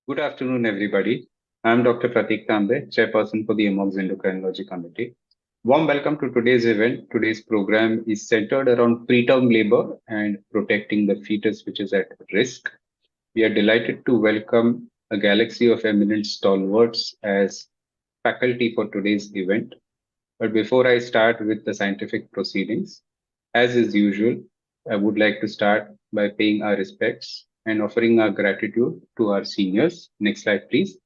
Good afternoon, everybody. I'm Dr. Pratik Tambe, Chairperson for the AMOG's Endocrinology Committee. Warm welcome to today's event. Today's program is centered around preterm labor and protecting the fetus, which is at risk. We are delighted to welcome a galaxy of eminent stalwarts as faculty for today's event. But before I start with the scientific proceedings, as is usual, I would like to start by paying our respects and offering our gratitude to our seniors. Next slide, please.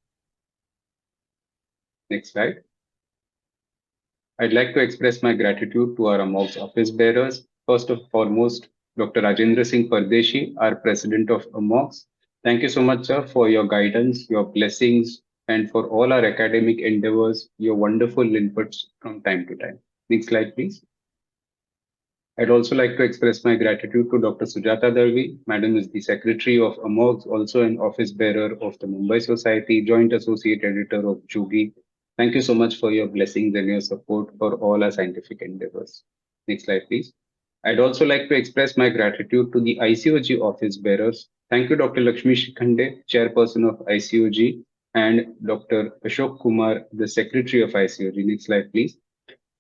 Next slide. I'd like to express my gratitude to our AMOG's office bearers. First and foremost, Dr. Rajendra Singh Pardeshi, our president of AMOG's. Thank you so much, sir, for your guidance, your blessings, and for all our academic endeavors, your wonderful inputs from time to time. Next slide, please. I'd also like to express my gratitude to Dr. Sujata Darvi. Madam is the secretary of AMOGS, also an office bearer of the Mumbai Society, joint associate editor of Jugi. Thank you so much for your blessings and your support for all our scientific endeavors. Next slide, please. I'd also like to express my gratitude to the ICOG office bearers. Thank you, Dr. Lakshmi Shikhande, chairperson of ICOG, and Dr. Ashok Kumar, the secretary of ICOG. Next slide, please,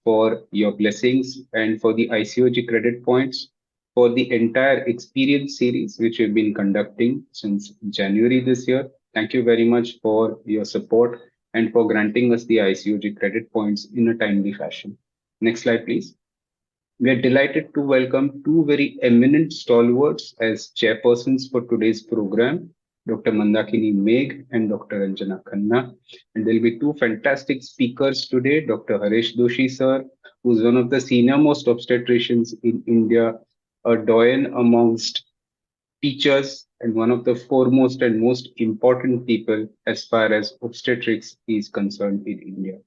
for your blessings and for the ICOG credit points for the entire experience series, which we've been conducting since January this year. Thank you very much for your support and for granting us the ICOG credit points in a timely fashion. Next slide, please. We are delighted to welcome two very eminent stalwarts as chairpersons for today's program, Dr. Mandakini Megh and Dr. Anjana Khanna. And there'll be two fantastic speakers today, Dr. Haresh Doshi, sir, who's one of the senior most obstetricians in India, a doyen amongst teachers, and one of the foremost and most important people as far as obstetrics is concerned in India.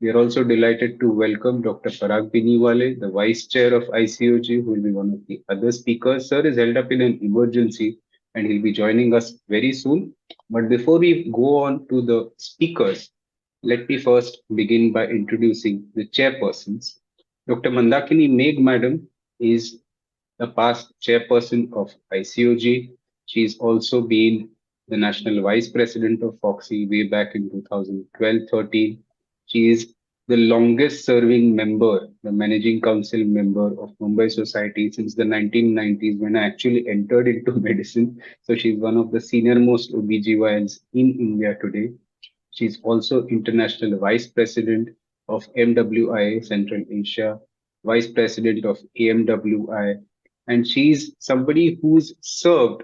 We are also delighted to welcome Dr. Parag Biniwale, the Vice Chair of ICOG, who will be one of the other speakers. Sir is held up in an emergency and he'll be joining us very soon. But before we go on to the speakers, let me first begin by introducing the chairpersons. Dr. Mandakini Megh, madam, is the past chairperson of ICOG. She's also been the national vice president of FOXY way back in 2012-13. She is the longest serving member, the managing council member of Mumbai Society since the 1990s when I actually entered into medicine. So she's one of the senior most OBGYNs in India today. She's also international vice president of MWI Central Asia, vice president of AMWI, and she's somebody who's served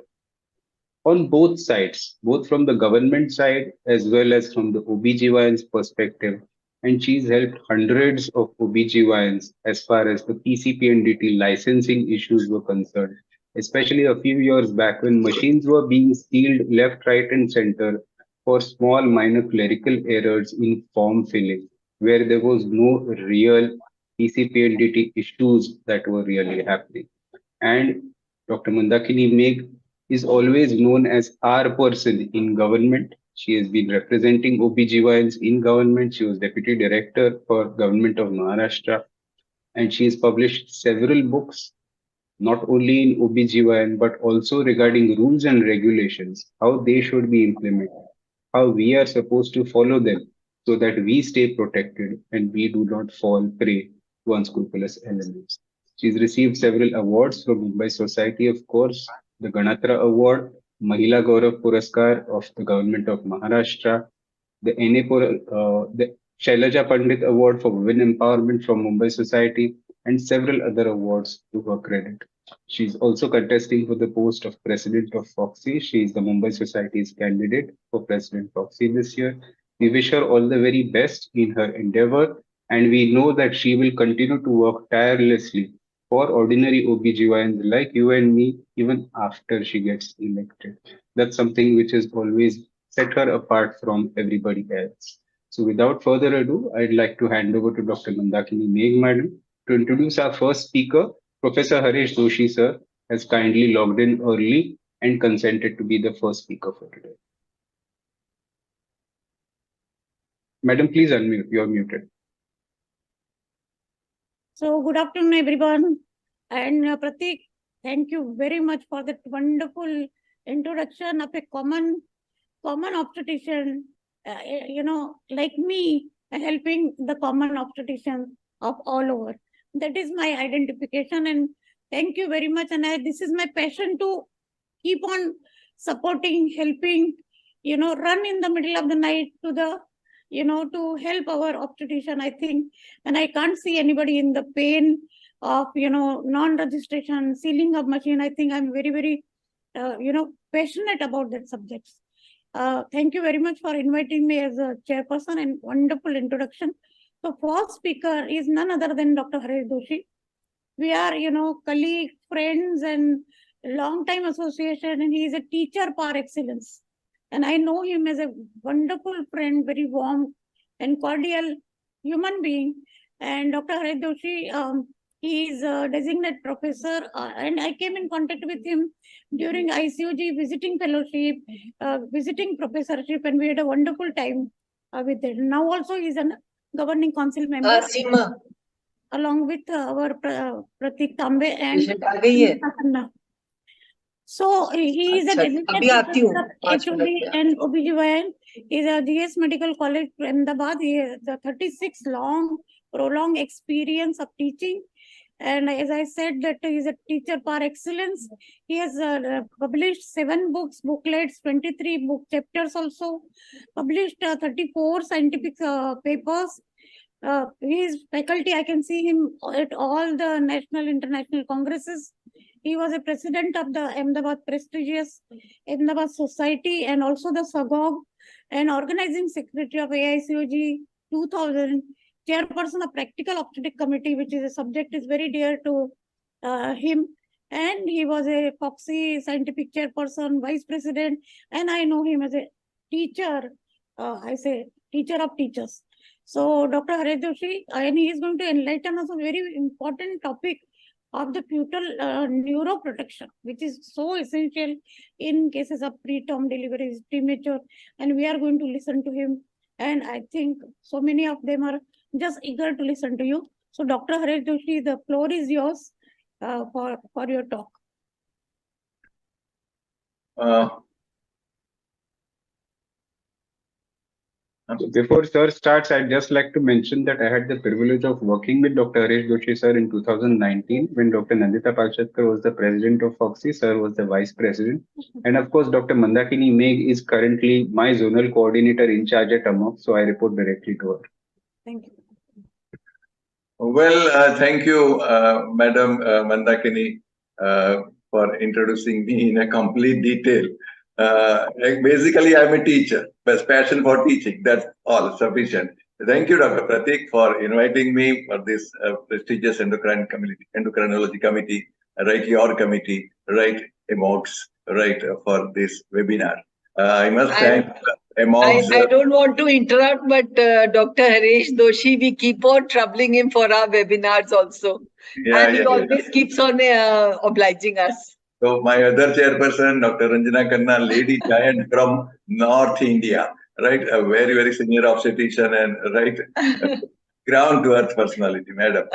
on both sides, both from the government side as well as from the OBGYN's perspective. And she's helped hundreds of OBGYNs as far as the PCP&DT licensing issues were concerned, especially a few years back when machines were being stealed left, right, and center for small, minor clerical errors in form filling, where there was no real PCP&DT issues that were really happening. And Dr. Mandakini Megh is always known as our person in government. She has been representing OBGYNs in government. She was deputy director for Government of Maharashtra, and she has published several books, not only in OBGYN, but also regarding rules and regulations, how they should be implemented, how we are supposed to follow them so that we stay protected and we do not fall prey to unscrupulous elements. She's received several awards from Mumbai Society, of course, the Ganatra Award, Mahila Gaurav Puraskar of the Government of Maharashtra, the the Shailaja Pandit Award for Women Empowerment from Mumbai Society, and several other awards to her credit. She's also contesting for the post of President of FOXY. She is the Mumbai Society's candidate for President FOXY this year. We wish her all the very best in her endeavor, and we know that she will continue to work tirelessly for ordinary OBGYNs like you and me, even after she gets elected. That's something which has always set her apart from everybody else. So without further ado, I'd like to hand over to Dr. Mandakini Megh, madam, to introduce our first speaker. Professor Haresh Doshi, sir, has kindly logged in early and consented to be the first speaker for today. Madam, please unmute. You're muted. So, good afternoon, everyone. And Pratik, thank you very much for that wonderful introduction of a common common obstetrician, like me, helping the common obstetrician of all over. That is my identification, and thank you very much. And this is my passion to keep on supporting, helping, run in the middle of the night to the, to help our obstetrician. I think, and I can't see anybody in the pain of, non-registration, sealing of machine. I think I'm very, very, passionate about that subjects. Thank you very much for inviting me as a chairperson, and wonderful introduction. So first speaker is none other than Dr. Haresh Doshi. We are, colleagues, friends, and long-time association, and he is a teacher par excellence. And I know him as a wonderful friend, very warm and cordial human being. And Dr. Haresh Doshi, he is a designated professor, and I came in contact with him during ICOG visiting fellowship, visiting professorship, and we had a wonderful time with it. Now also he is a governing council member. Along with our Pratik Tambe and so he is a designated professor of HOD and OBGYN. He is a GS Medical College, Ahmedabad. He has the 36 long, prolonged experience of teaching. And as I said, that he is a teacher par excellence. He has published 7 books, booklets, 23 book chapters also, published 34 scientific papers. His faculty, I can see him at all the national, international congresses. He was a president of the Ahmedabad prestigious Ahmedabad Society and also the SAGOG, and organizing secretary of AICOG 2000, chairperson of Practical Obstetric Committee, which is a subject is very dear to him. And he was a Foxy scientific chairperson, vice president, and I know him as a teacher, I say teacher of teachers. So Dr. Haresh Doshi, and he is going to enlighten us on a very important topic of the fetal neuroprotection, which is so essential in cases of preterm deliveries, premature, and we are going to listen to him. And I think so many of them are just eager to listen to you. So Dr. Haresh Doshi, the floor is yours for your talk. Before Sir starts, I'd just like to mention that I had the privilege of working with Dr. Haresh Doshi Sir in 2019 when Dr. Nandita Palshatkar was the president of Foxy, Sir was the vice president. And of course, Dr. Mandakini Megh is currently my zonal coordinator in charge at AMOC, so I report directly to her. Thank you. Well, thank you, Madam Mandakini, for introducing me in a complete detail. Basically, I'm a teacher, but passion for teaching, that's all sufficient. Thank you, Dr. Pratik, for inviting me for this prestigious endocrinology committee, right, your committee, right, AMOX, right, for this webinar. I must thank AMOX. I don't want to interrupt, but Dr. Haresh Doshi, we keep on troubling him for our webinars also. And he always keeps on obliging us. So my other chairperson, Dr. Ranjana Khanna, lady giant from North India, right? A very, very senior obstetrician and right ground to earth personality, madam.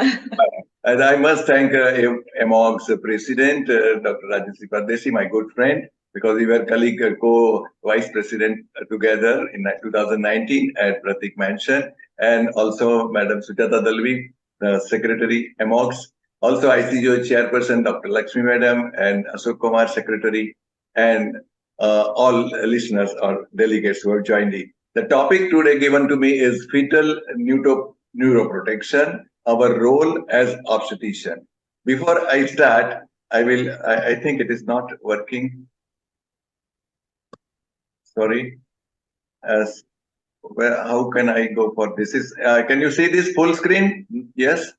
And I must thank AMOG's president, Dr. Rajeshri Pardesi, my good friend, because we were colleague, co-vice president together in 2019 at Pratik Mansion, and also Madam Sujata Dalvi, the secretary AMOG's. Also, ICGO chairperson, Dr. Lakshmi Madam, and Ashok Kumar, secretary, and all listeners or delegates who have joined in. The topic today given to me is fetal neuroprotection, our role as obstetrician. Before I start, I think it is not working. Sorry. How can I go for this? Can you see this full screen? Yes.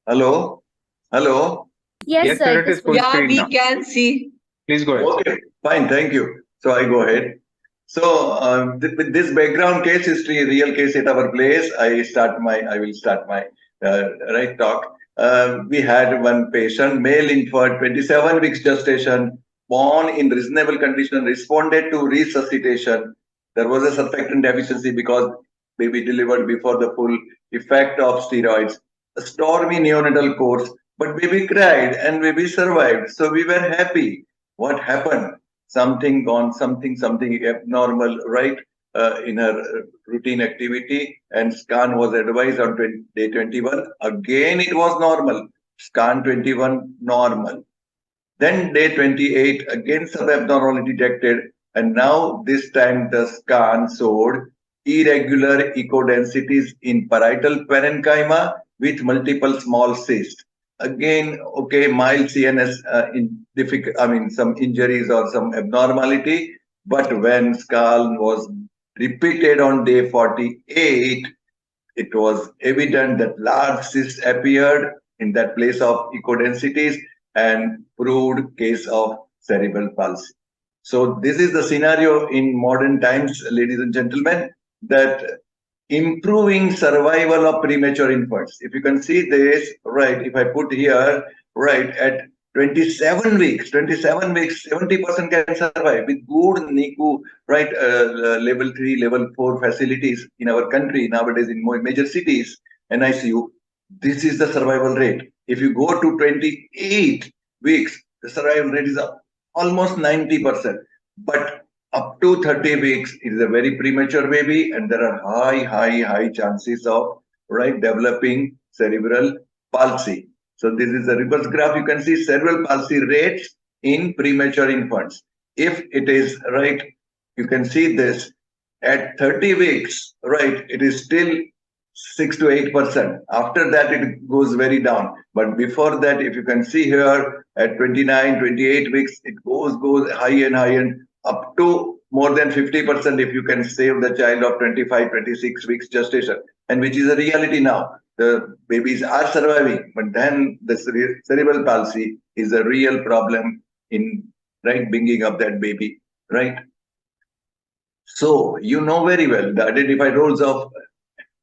Hello? Hello? Yes, sir, it is full screen we now. can see. Please go ahead. Okay, fine, thank you. So I go ahead. So with this background case history, real case at our place, I will start my right talk. We had one patient, male infant, 27 weeks gestation, born in reasonable condition, responded to resuscitation. There was a surfactant deficiency because baby delivered before the full effect of steroids. A stormy neonatal course, but baby cried and baby survived. So we were happy. What happened? something gone, something abnormal, right, in her routine activity, and scan was advised on day 21. Again, it was normal. Scan 21, normal. Then day 28, again some abnormality detected, and now this time the scan showed irregular echo densities in parietal parenchyma with multiple small cysts. Again, okay, mild CNS some injuries or some abnormality, but when scan was repeated on day 48, it was evident that large cysts appeared in that place of echo densities and proved case of cerebral palsy. So this is the scenario in modern times, ladies and gentlemen, that improving survival of premature infants. If you can see this, right, if I put here, right, at 27 weeks, 70% can survive with good NICU, right, level 3, level 4 facilities in our country nowadays in major cities, NICU. This is the survival rate. If you go to 28 weeks, the survival rate is almost 90%. But up to 30 weeks, it is a very premature baby, and there are high chances of, right, developing cerebral palsy. So this is a reverse graph. You can see cerebral palsy rates in premature infants. If it is, right, you can see this at 30 weeks, right, it is still 6 to 8%. After that, it goes very down. But before that, if you can see here at 29, 28 weeks, it goes high and up to more than 50% if you can save the child of 25, 26 weeks gestation, and which is a reality now. The babies are surviving, but then the cerebral palsy is a real problem in, right, bringing up that baby, right? So you know very well the identified roles of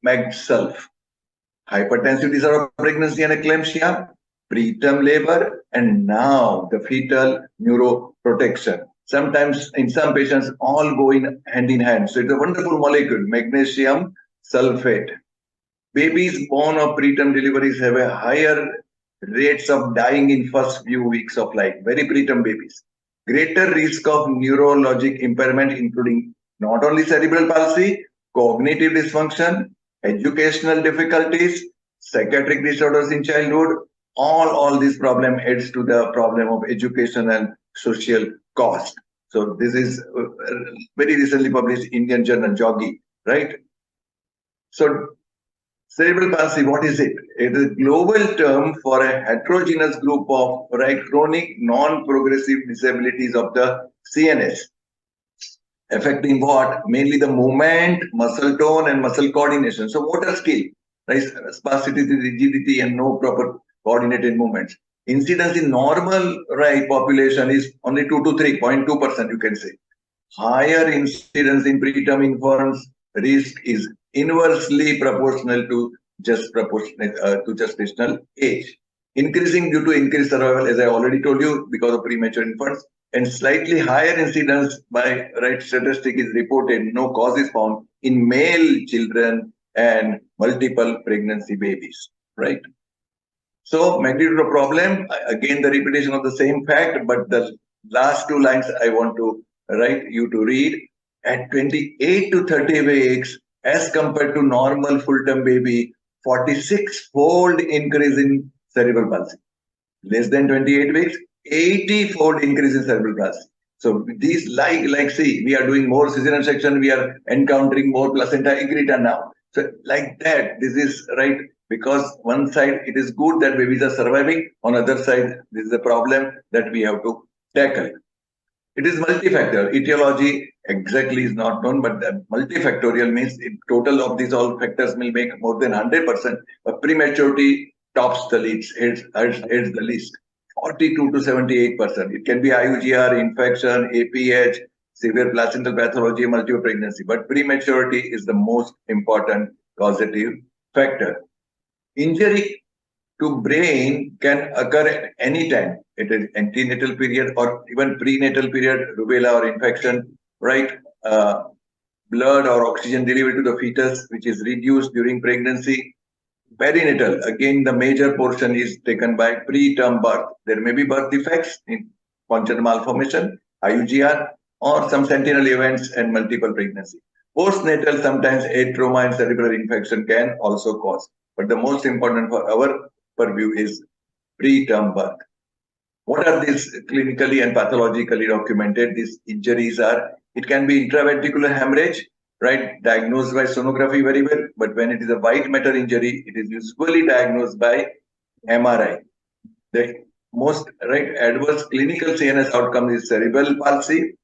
Megh Sulph: hypertensive disorder of pregnancy and eclampsia, preterm labor, and now the fetal neuroprotection. Sometimes in some patients all go in hand. So it's a wonderful molecule, magnesium sulfate. Babies born of preterm deliveries have a higher rates of dying in first few weeks of life, very preterm babies. Greater risk of neurologic impairment, including not only cerebral palsy, cognitive dysfunction, educational difficulties, psychiatric disorders in childhood. All these problem adds to the problem of education and social cost. So this is very recently published Indian journal Jogi, right? So cerebral palsy, what is it? It is a global term for a heterogeneous group of, right, chronic non-progressive disabilities of the CNS, affecting what? Mainly the movement, muscle tone, and muscle coordination. So motor skill, right, spasticity, rigidity, and no proper coordinated movements. Incidence in normal, right, population is only 2 to 3.2%, you can say. Higher incidence in preterm infants risk is inversely proportional to gestational age. Increasing due to increased survival, as I already told you, because of premature infants, and slightly higher incidence by, right, statistic is reported, no cause is found in male children and multiple pregnancy babies, right? So magnitude of problem, again the repetition of the same fact, but the last two lines I want to you to read. At 28 to 30 weeks, as compared to normal full-term baby, 46-fold increase in cerebral palsy. Less than 28 weeks, 80-fold increase in cerebral palsy. So these see, we are doing more cesarean section, we are encountering more placenta egrita now. So like that, this is right, because one side it is good that babies are surviving, on other side this is a problem that we have to tackle. It is multifactorial. Etiology exactly is not known, but multifactorial means total of these all factors will make more than 100%. But prematurity tops the list, heads the list, 42 to 78%. It can be IUGR, infection, APH, severe placental pathology, multiple pregnancy. But prematurity is the most important causative factor. Injury to brain can occur at any time. It is antenatal period or even prenatal period, rubella or infection, right? Blood or oxygen delivery to the fetus, which is reduced during pregnancy. Perinatal, again, the major portion is taken by preterm birth. There may be birth defects in congenital malformation, IUGR, or some sentinel events and multiple pregnancy. Postnatal, sometimes head trauma and cerebral infection can also cause. But the most important for our purview is preterm birth. What are these clinically and pathologically documented? These injuries are, it can be intraventricular hemorrhage, right, diagnosed by sonography very well, but when it is a white matter injury, it is usually diagnosed by MRI. The most adverse clinical CNS outcome is cerebral palsy.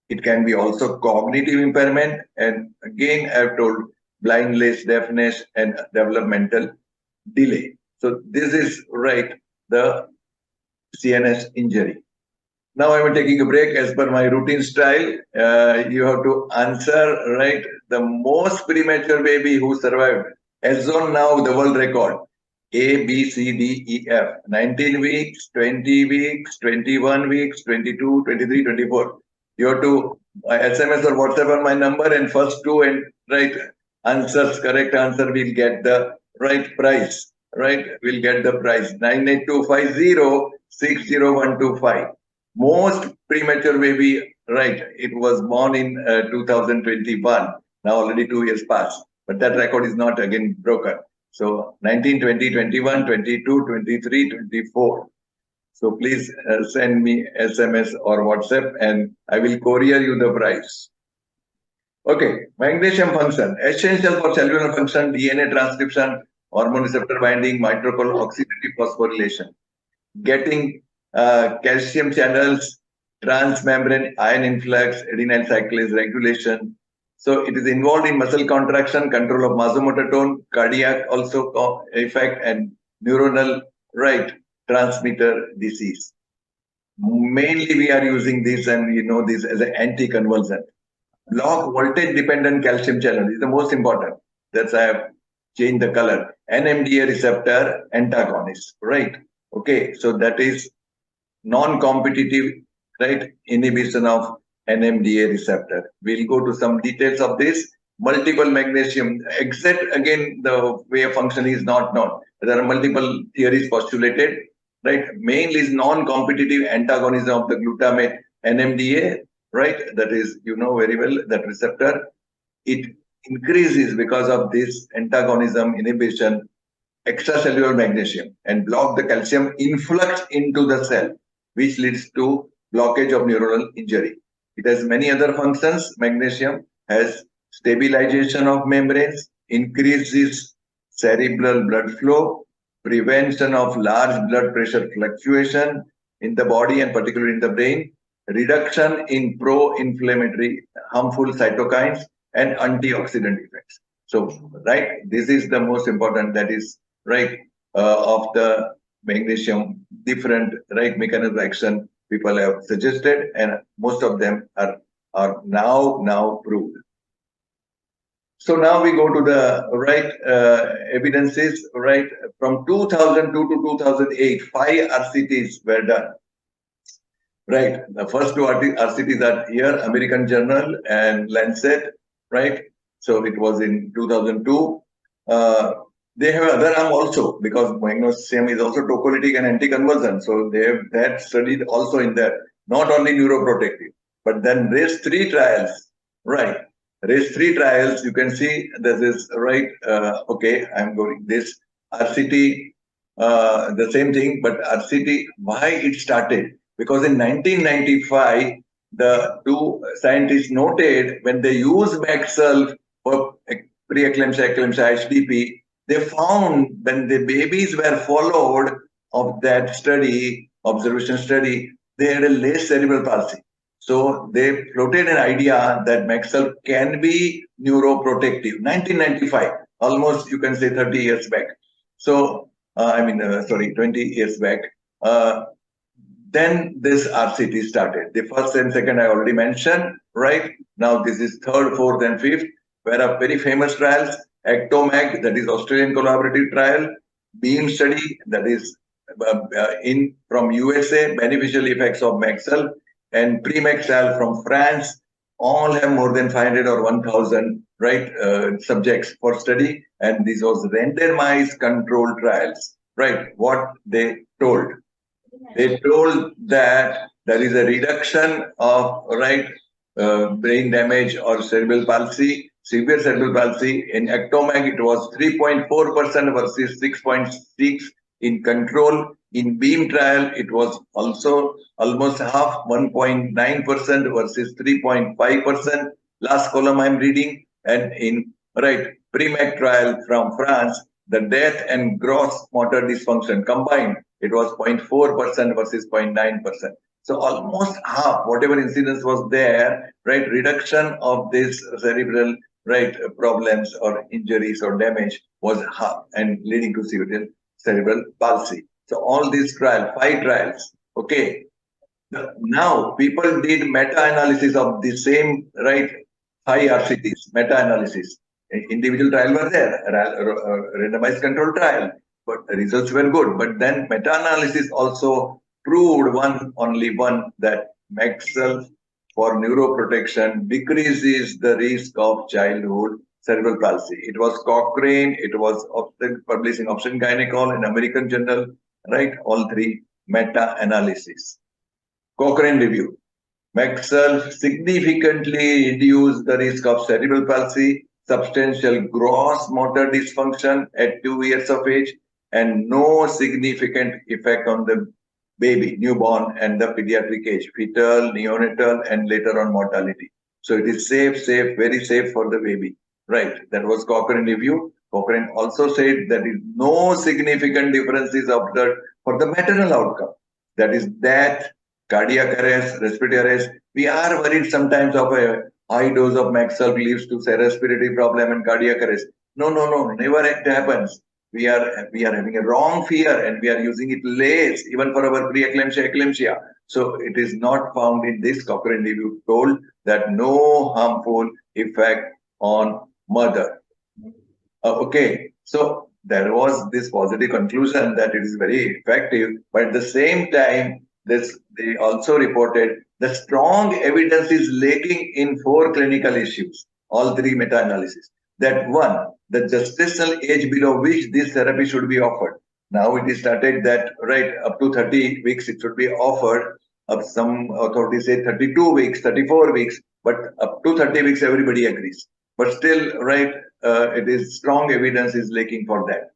It can be also cognitive impairment, and again I've told blindness, deafness, and developmental delay. So this is the CNS injury. Now I'm taking a break as per my routine style. You have to answer the most premature baby who survived. As on now, the world record. A, B, C, D, E, F. 19 weeks, 20 weeks, 21 weeks, 22, 23, 24. You have to SMS or WhatsApp on my number, and first two and answers, correct answer, will get the prize. We'll get the prize. 98250-60125. Most premature baby, it was born in 2021. Now already 2 years passed, but that record is not again broken. So 19, 20, 21, 22, 23, 24. So please send me SMS or WhatsApp, and I will courier you the prize. Okay, magnesium function, essential for cellular function, DNA transcription, hormone receptor binding, mitochondrial oxidative phosphorylation. Getting calcium channels, transmembrane ion influx, adenyl cyclase regulation. So it is involved in muscle contraction, control of vasomotor tone, cardiac also effect, and neuronal transmitter disease. Mainly we are using this, and you know this as an anticonvulsant. Block voltage dependent calcium channel is the most important. That's I have changed the color. NMDA receptor antagonist, Okay, so that is non-competitive, inhibition of NMDA receptor. We'll go to some details of this. Multiple magnesium, except again the way of function is not known. There are multiple theories postulated, Mainly is non-competitive antagonism of the glutamate NMDA, That is, you know very well, that receptor. It increases because of this antagonism inhibition extracellular magnesium and block the calcium influx into the cell, which leads to blockage of neuronal injury. It has many other functions. Magnesium has stabilization of membranes, increases cerebral blood flow, prevention of large blood pressure fluctuation in the body and particularly in the brain, reduction in pro-inflammatory harmful cytokines, and antioxidant effects. So, this is the most important, that is, of the magnesium, different, mechanism of action people have suggested, and most of them are now proved. So now we go to the evidences, from 2002 to 2008, 5 RCTs were done. The first 2 RCTs are here, American Journal and Lancet, So it was in 2002. They have other arm also, because magnesium is also tocolytic and anticonvulsant. So they have that studied also in there, not only neuroprotective, but then race 3 trials, Race 3 trials, you can see this is okay, I'm going this RCT, the same thing, but RCT, why it started? Because in 1995, the 2 scientists noted when they use Sulph for preeclampsia, eclampsia, HDP, they found when the babies were followed of that study, observation study, they had a less cerebral palsy. So they floated an idea that Sulph can be neuroprotective. 1995, almost you can say 30 years back. So, 20 years back. Then this RCT started. The first and second I already mentioned, Now this is 3rd, 4th, and 5th, where are very famous trials. ECTOMAG, that is Australian collaborative trial. BEAM study, that is from USA, beneficial effects of Sulph, and Premature from France. All have more than 500 or 1,000 subjects for study, and this was randomized controlled trials. What they told. They told that there is a reduction of brain damage or cerebral palsy, severe cerebral palsy. In Ectomag, it was 3.4% versus 6.6% in control. In Beam trial, it was also almost half, 1.9% versus 3.5%. Last column I'm reading. And in Premature trial from France, the death and gross motor dysfunction combined, it was 0.4% versus 0.9%. So almost half, whatever incidence was there, reduction of this cerebral problems or injuries or damage was half, and leading to severe cerebral palsy. So all these trials, 5 trials, okay. Now people did meta-analysis of the same 5 RCTs, meta-analysis. Individual trial were there, randomized control trial, but the results were good. But then meta-analysis also proved only one that Sulph for neuroprotection decreases the risk of childhood cerebral palsy. It was Cochrane, it was published in Obstetricians Gynecology in American Journal, all 3 meta-analysis. Cochrane review. Sulph significantly reduced the risk of cerebral palsy, substantial gross motor dysfunction at 2 years of age, and no significant effect on the baby, newborn, and the pediatric age, fetal, neonatal, and later on mortality. So it is safe, very safe for the baby. That was Cochrane review. Cochrane also said that is no significant differences observed for the maternal outcome. That is death, cardiac arrest, respiratory arrest. We are worried sometimes of a high dose of Sulph leads to respiratory problem and cardiac arrest. No, never it happens. We are having a wrong fear, and we are using it less even for our pre-eclampsia. So it is not found in this Cochrane review told that no harmful effect on mother. Okay, so there was this positive conclusion that it is very effective, but at the same time, they also reported the strong evidence is lacking in 4 clinical issues, all 3 meta-analysis. That one, the gestational age below which this therapy should be offered. Now it is started that up to 30 weeks it should be offered. Some authorities say 32 weeks, 34 weeks, but up to 30 weeks everybody agrees. But still, it is strong evidence is lacking for that.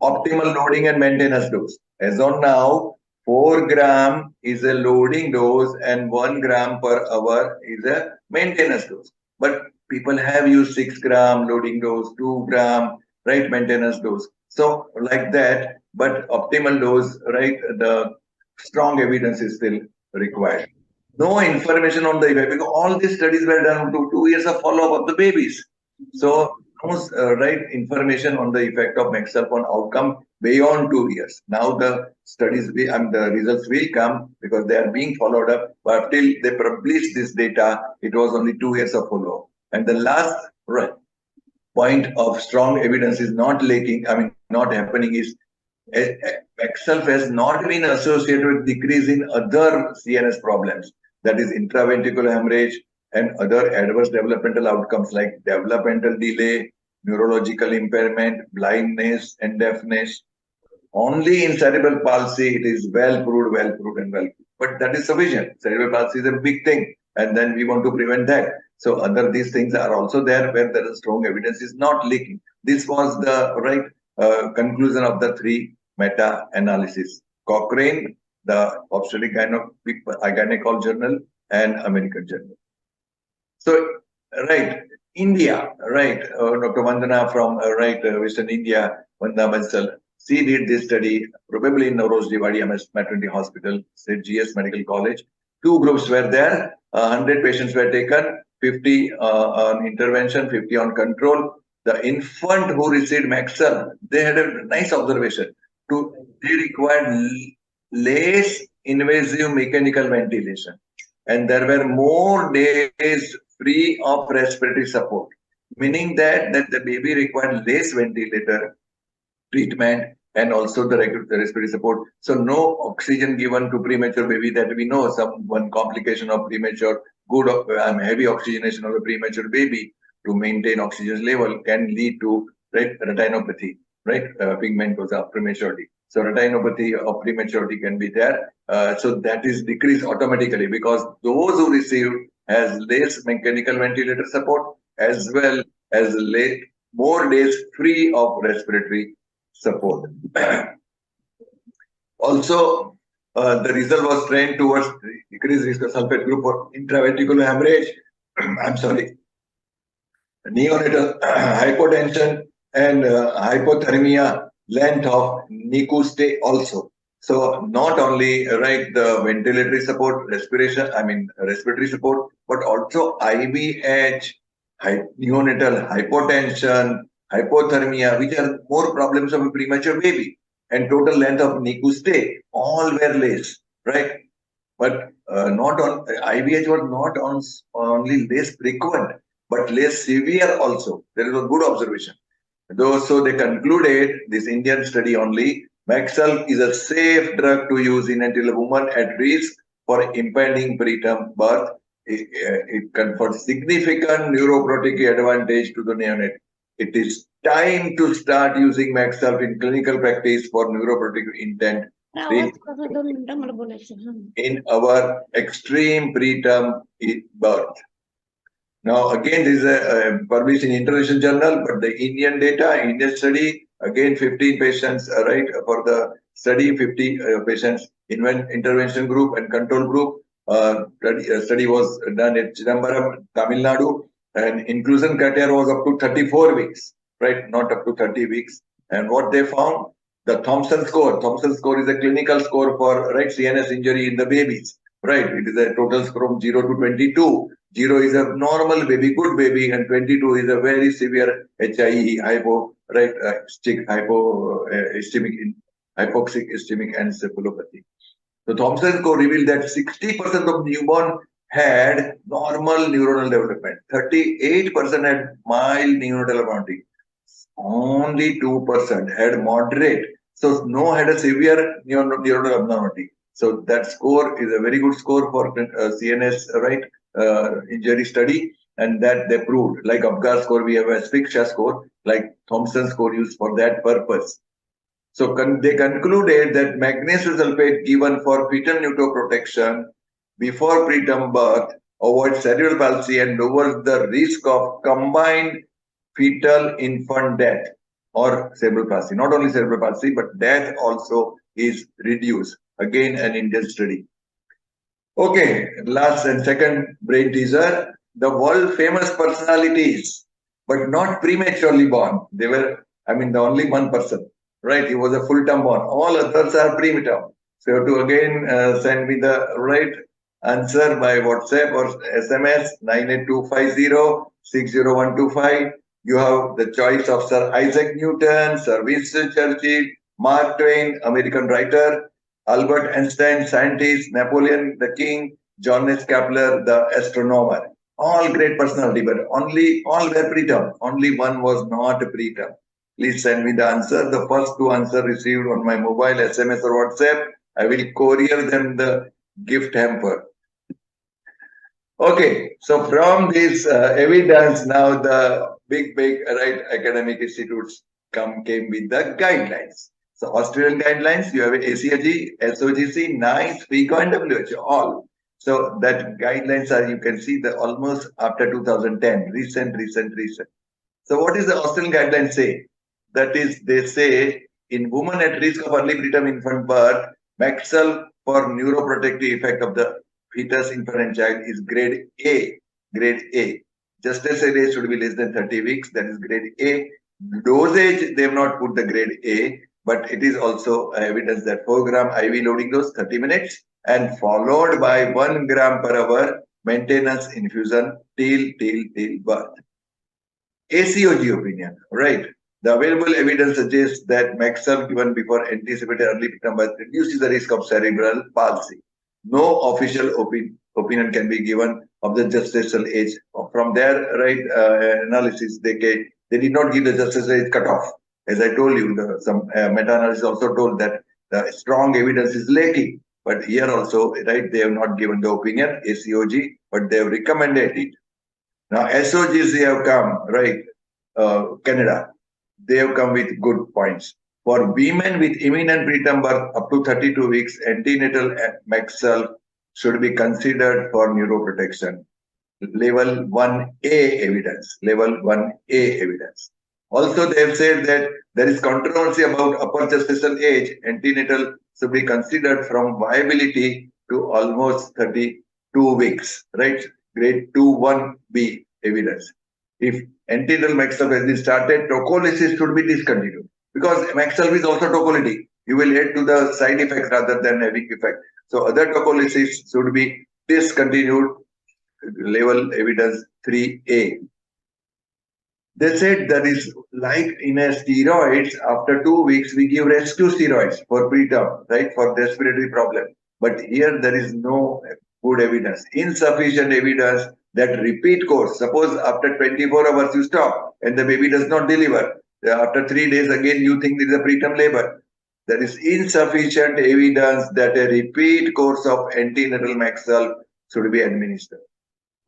Optimal loading and maintenance dose. As on now, 4 gram is a loading dose and 1 gram per hour is a maintenance dose. But people have used 6 gram loading dose, 2 gram, maintenance dose. So like that, but optimal dose, the strong evidence is still required. No information on the effect, because all these studies were done to 2 years of follow-up of the babies. So no information on the effect of Sulph on outcome beyond 2 years. Now the studies and the results will come because they are being followed up. But till they published this data, it was only 2 years of follow-up. And the last point of strong evidence is not happening is Sulph has not been associated with decrease in other CNS problems, that is intraventricular hemorrhage and other adverse developmental outcomes like developmental delay, neurological impairment, blindness, and deafness. Only in cerebral palsy it is well proved. But that is sufficient. Cerebral palsy is a big thing, and then we want to prevent that. So these things are also there where there is strong evidence is not leaking. This was the conclusion of the 3 meta-analysis. Cochrane, the Obstetric Gynecology Journal, and American Journal. So, India, Dr. Vandana from Western India, Vandana Bansal, she did this study probably in Nauroji Maternity Hospital, St. GS Medical College. 2 groups were there, 100 patients were taken, 50 on intervention, 50 on control. The infant who received Sulph, they had a nice observation. They required less invasive mechanical ventilation, and there were more days free of respiratory support, meaning that the baby required less ventilator treatment and also the respiratory support. So no oxygen given to premature baby, that we know one complication of premature, heavy oxygenation of a premature baby to maintain oxygen level can lead to retinopathy, pigmentosa of prematurity. So retinopathy of prematurity can be there. So that is decreased automatically because those who receive has less mechanical ventilator support as well as more days free of respiratory support. Also, the result was trained towards decreased risk of sulfate group for intraventricular hemorrhage. I'm sorry, neonatal hypotension and hypothermia, length of NICU stay also. So not only the ventilatory support, respiratory support, but also IVH, neonatal hypotension, hypothermia, which are more problems of a premature baby, and total length of NICU stay, all were less, right? But not on IVH was not on only less frequent, but less severe also. There is a good observation. So they concluded this Indian study only. Maxel is a safe drug to use in a woman at risk for impending preterm birth. It confers significant neuroprotective advantage to the neonate. It is time to start using Maxel in clinical practice for neuroprotective intent in our extreme preterm birth. Now, again, this is published in International Journal, but the Indian data, Indian study, again, 15 patients, for the study, 50 patients in one intervention group and control group. Study was done at Chidambaram, Tamil Nadu, and inclusion criteria was up to 34 weeks, right? Not up to 30 weeks. And what they found, the Thompson score is a clinical score for CNS injury in the babies, right? It is a total score from 0 to 22. 0 is a normal baby, good baby, and 22 is a very severe HIE, hypoxic ischemic encephalopathy. The Thompson score revealed that 60% of newborn had normal neuronal development, 38% had mild neonatal abnormality, only 2% had moderate. So no had a severe neuronal abnormality. So that score is a very good score for CNS, injury study, and that they proved. Like Apgar score, we have a asphyxia score, like Thompson score used for that purpose. So they concluded that magnesium sulfate given for fetal neuroprotection before preterm birth avoids cerebral palsy and lowers the risk of combined fetal infant death or cerebral palsy. Not only cerebral palsy, but death also is reduced. Again, an Indian study. Okay, last and second brain teaser. The world famous personalities, but not prematurely born. They were, the only one person, right? He was a full-term born. All others are preterm. So you have to again send me the right answer by WhatsApp or SMS 98250 60125. You have the choice of Sir Isaac Newton, Sir Winston Churchill, Mark Twain, American writer, Albert Einstein, scientist, Napoleon the King, John S. Kepler, the astronomer. All great personality, but all were preterm. Only one was not preterm. Please send me the answer. The first two answers received on my mobile, SMS or WhatsApp, I will courier them the gift hamper. Okay, so from this evidence, now the big academic institutes came with the guidelines. So Australian guidelines, you have ACOG, SOGC, NICE, FICO, and WHO, all. So that guidelines are, you can see, the almost after 2010, recent. So what is the Australian guidelines say? That is, they say in women at risk of early preterm infant birth, Maxel for neuroprotective effect of the fetus, infant, and child is grade A. Grade A. Gestation age should be less than 30 weeks. That is grade A. Dosage, they have not put the grade A, but it is also evidence that 4 gram IV loading dose, 30 minutes, and followed by 1 gram per hour maintenance infusion till birth. ACOG opinion, right? The available evidence suggests that Maxel given before anticipated early preterm birth reduces the risk of cerebral palsy. No official opinion can be given of the gestational age. From their analysis, they did not give the gestational age cutoff. As I told you, some meta-analysis also told that the strong evidence is lacking. But here also, they have not given the opinion, ACOG, but they have recommended it. Now, SOGs, they have come, Canada. They have come with good points. For women with imminent preterm birth up to 32 weeks, antenatal Megh should be considered for neuroprotection. Level 1A evidence. Level 1A evidence. Also, they have said that there is controversy about upper gestational age. Antenatal should be considered from viability to almost 32 weeks, right? Grade 2-1B evidence. If antenatal Megh has been started, tocolysis should be discontinued because Megh is also tocolytic. You will add to the side effects rather than having effect. So other tocolysis should be discontinued. Level evidence 3A. They said that is like in a steroids, after 2 weeks, we give rescue steroids for preterm, right, for respiratory problem. But here there is no good evidence, insufficient evidence that repeat course. Suppose after 24 hours you stop and the baby does not deliver. After 3 days again you think there is a preterm labor. There is insufficient evidence that a repeat course of antenatal Megh should be administered.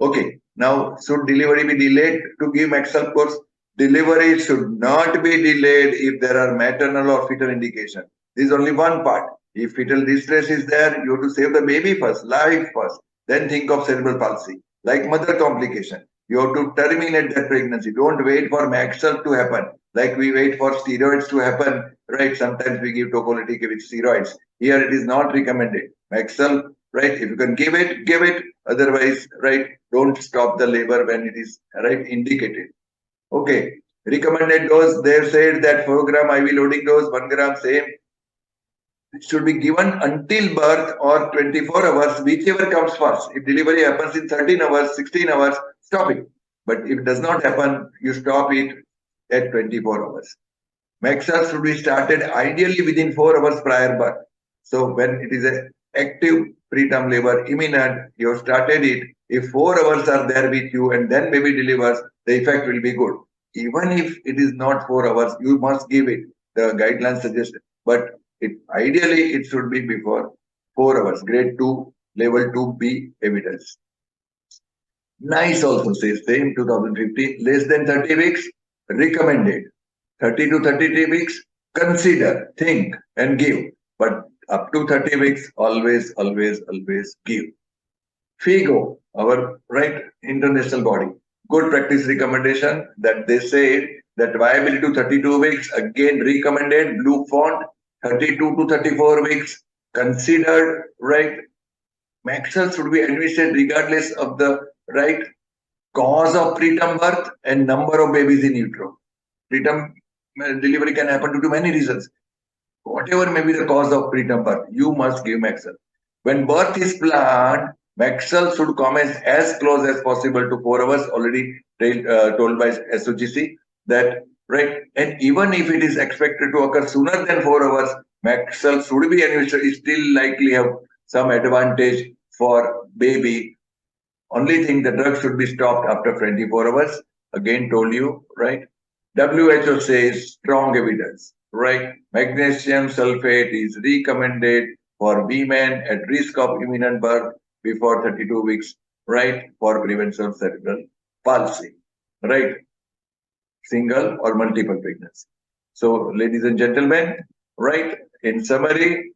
Okay, now should delivery be delayed to give Megh course? Delivery should not be delayed if there are maternal or fetal indication. This is only one part. If fetal distress is there, you have to save the baby first, life first, then think of cerebral palsy. Like mother complication, you have to terminate that pregnancy. Don't wait for Megh to happen. Like we wait for steroids to happen, right? Sometimes we give tocolytic with steroids. Here it is not recommended. Megh, right? If you can give it, give it. Otherwise, right, don't stop the labor when it is, right, indicated. Okay. Recommended dose, they have said that 4 gram IV loading dose, 1 gram same. It should be given until birth or 24 hours, whichever comes first. If delivery happens in 13 hours, 16 hours, stop it. But if it does not happen, you stop it at 24 hours. Megh should be started ideally within 4 hours prior birth. So when it is an active preterm labor imminent, you have started it. If 4 hours are there with you and then baby delivers, the effect will be good. Even if it is not 4 hours, you must give it. The guidelines suggest, but ideally it should be before 4 hours. Grade 2, level 2B evidence. NICE also says same 2015, less than 30 weeks recommended. 30 to 33 weeks, consider, think and give. But up to 30 weeks, always give. FIGO, our right international body, good practice recommendation that they say that viability to 32 weeks, again recommended, blue font, 32 to 34 weeks, considered, right? Megh should be administered regardless of the right cause of preterm birth and number of babies in utero. Preterm delivery can happen due to many reasons. Whatever may be the cause of preterm birth, you must give Megh. When birth is planned, Megh should commence as close as possible to 4 hours, already told by SOGC that, right? And even if it is expected to occur sooner than 4 hours, Megh should be administered. It still likely have some advantage for baby. Only thing, the drug should be stopped after 24 hours. Again, told you, right? WHO says strong evidence, right? Magnesium sulfate is recommended for women at risk of imminent birth before 32 weeks, right? For prevention of cerebral palsy, right? Single or multiple pregnancy. So, ladies and gentlemen, right? In summary,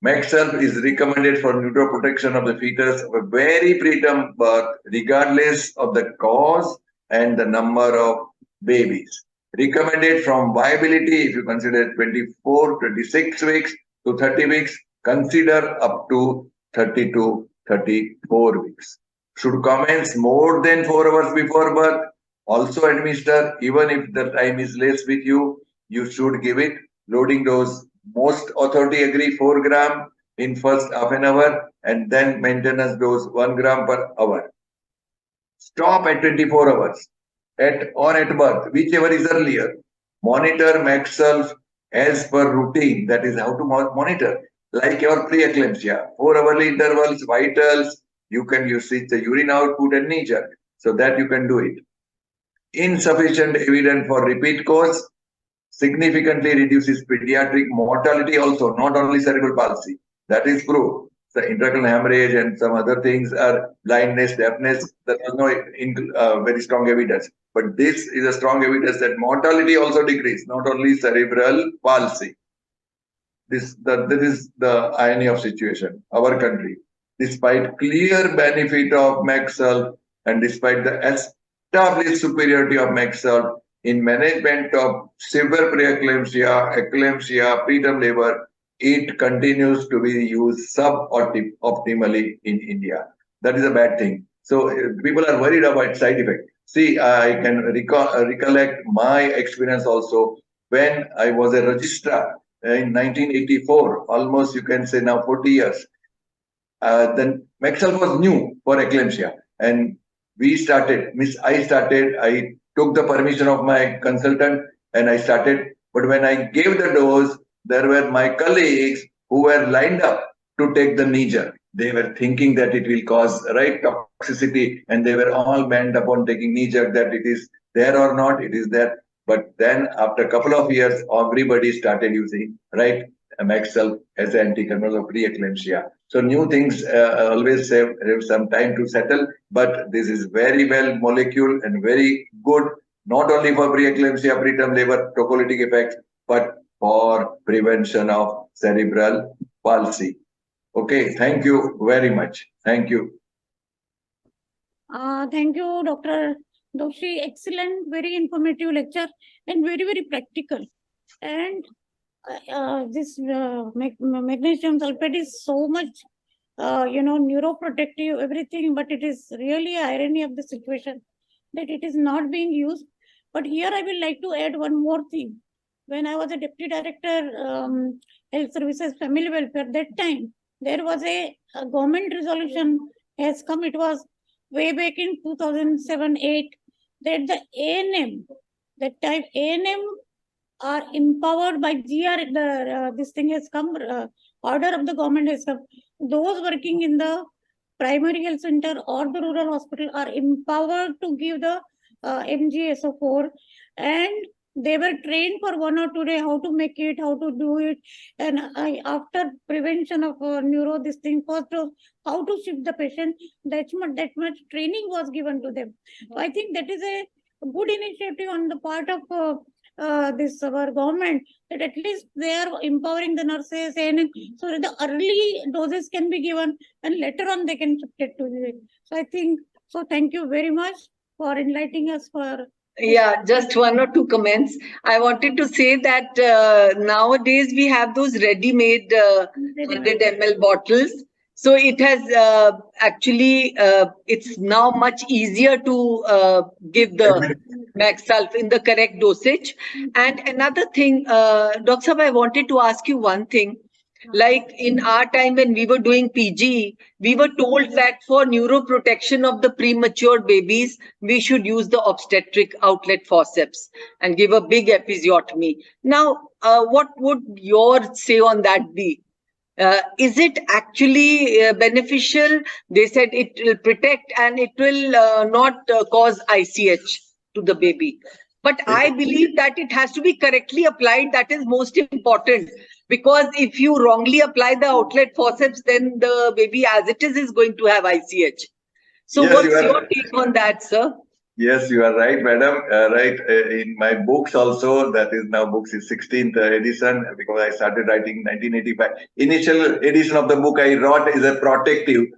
Megh is recommended for neuroprotection of the fetus of a very preterm birth, regardless of the cause and the number of babies. Recommended from viability, if you consider 24, 26 weeks to 30 weeks, consider up to 30 to 34 weeks. Should commence more than 4 hours before birth. Also administer, even if the time is less with you, you should give it. Loading dose, most authority agree 4 gram in first half an hour and then maintenance dose 1 gram per hour. Stop at 24 hours at birth, whichever is earlier. Monitor Megh as per routine. That is how to monitor. Like your preeclampsia, 4-hourly intervals, vitals, you can use it, the urine output and knee jerk. So that you can do it. Insufficient evidence for repeat course significantly reduces pediatric mortality also, not only cerebral palsy. That is proved. The intracranial hemorrhage and some other things are blindness, deafness. There is no very strong evidence. But this is a strong evidence that mortality also decreases, not only cerebral palsy. that is the irony of situation. Our country, despite clear benefit of Sulph and despite the established superiority of Sulph in management of severe preeclampsia, eclampsia, preterm labor, it continues to be used suboptimally in India. That is a bad thing. So people are worried about side effect. See, I can recollect my experience also when I was a registrar in 1984, almost you can say now 40 years. Then Sulph was new for eclampsia, and I took the permission of my consultant and I started. But when I gave the dose, there were my colleagues who were lined up to take the Niger. They were thinking that it will cause toxicity, and they were all bent upon taking Niger, that it is there or not, it is there. But then after a couple of years, everybody started using Sulph as an anticonvulsant of preeclampsia. So new things always have some time to settle, but this is very well molecule and very good, not only for preeclampsia, preterm labor, tocolytic effects, but for prevention of cerebral palsy. Okay, thank you very much. Thank you. Thank you, Dr. Doshi. Excellent, very informative lecture and very, very practical. And this magnesium sulfate is so much, neuroprotective, everything, but it is really irony of the situation that it is not being used. But here I will like to add one more thing. When I was a Deputy Director, Health Services, Family Welfare, that time, there was a government resolution has come. It was way back in 2007-8 that the ANM, that time ANM are empowered by GR. This thing has come. Order of the government has come. Those working in the primary health center or the rural hospital are empowered to give the MGSO4, and they were trained for 1 or 2 days how to make it, how to do it, and after prevention of neuro, this thing first, how to shift the patient, that much training was given to them. So I think that is a good initiative on the part of this our government, that at least they are empowering the nurses, and so that the early doses can be given and later on they can shift it to the. So I think so. Thank you very much for enlightening us for. Yeah, just 1 or 2 comments. I wanted to say that nowadays we have those ready-made 100 ml bottles. So it has actually, it's now much easier to give the Sulph in the correct dosage. And another thing, Dr. Sahab, I wanted to ask you one thing. Like in our time when we were doing PG, we were told that for neuroprotection of the premature babies, we should use the obstetric outlet forceps and give a big episiotomy. Now, what would your say on that be? Is it actually beneficial? They said it will protect and it will not cause ICH to the baby. But I believe that it has to be correctly applied. That is most important. Because if you wrongly apply the outlet forceps, then the baby as it is going to have ICH. So yes, what's your take on that, sir? Yes, you are right, madam. Right. In my books also, that is now books is 16th edition, because I started writing in 1985. Initial edition of the book I wrote is a protective,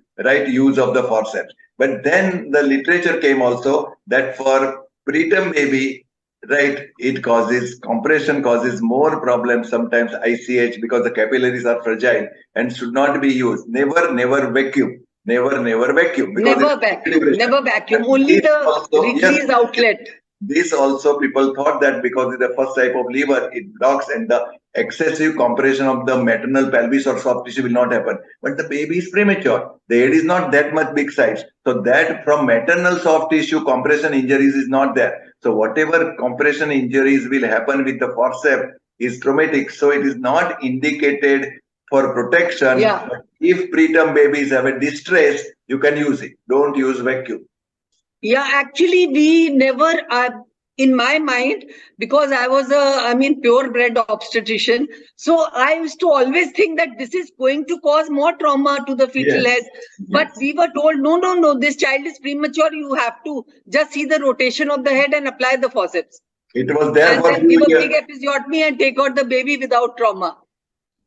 use of the forceps. But then the literature came also that for preterm baby, it causes, compression causes more problems, sometimes ICH, because the capillaries are fragile and should not be used. Never vacuum. Never vacuum. Never vacuum. Only the release outlet. This also people thought that because it's the first type of liver, it blocks and the excessive compression of the maternal pelvis or soft tissue will not happen. But the baby is premature. The head is not that much big size. So that from maternal soft tissue compression injuries is not there. So whatever compression injuries will happen with the forceps is traumatic. So it is not indicated for protection. Yeah. But if preterm babies have a distress, you can use it. Don't use vacuum. Yeah, actually, we never, in my mind, because I was a, purebred obstetrician. So I used to always think that this is going to cause more trauma to the fetal head. But we were told, no, this child is premature. You have to just see the rotation of the head and apply the forceps. It was there and for then give a big episiotomy and take out the baby without trauma.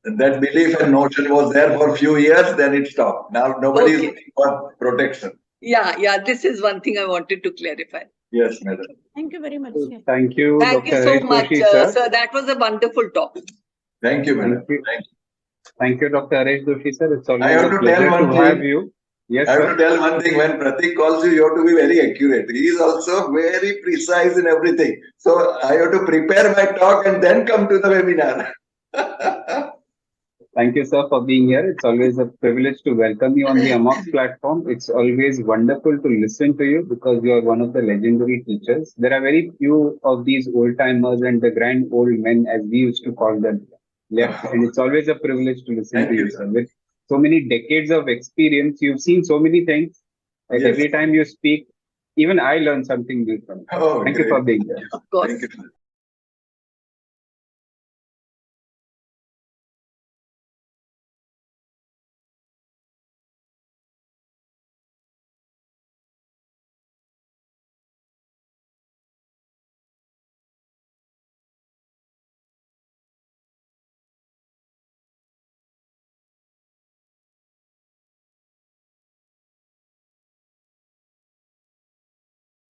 that belief and notion was there for a few years, then it stopped. Now nobody is Okay. looking for protection. Yeah. This is one thing I wanted to clarify. Yes, madam. Thank you very much. Yeah. Thank you, Thank Dr. you so Haresh much, Doshi, sir. sir. That was a wonderful talk. Thank you, madam. Thank you. Thank you. Thank you, Dr. Haresh Doshi, sir. It's I always have a to pleasure tell one to thing. have you. Yes, I have to sir. tell one thing. When Pratik calls you, you have to be very accurate. He is also very precise in everything. So I have to prepare my talk and then come to the webinar. Thank you, sir, for being here. It's always a privilege to welcome you on the Amox platform. It's always wonderful to listen to you because you are one of the legendary teachers. There are very few of these old timers and the grand old men, as we used to call them, left. And it's always a privilege to listen Thank to you, you, sir. sir. With so many decades of experience, you've seen so many things. Like Yes. every time you speak, even I learn something new from you. Oh, Thank you great. for being here. Of course. Thank you.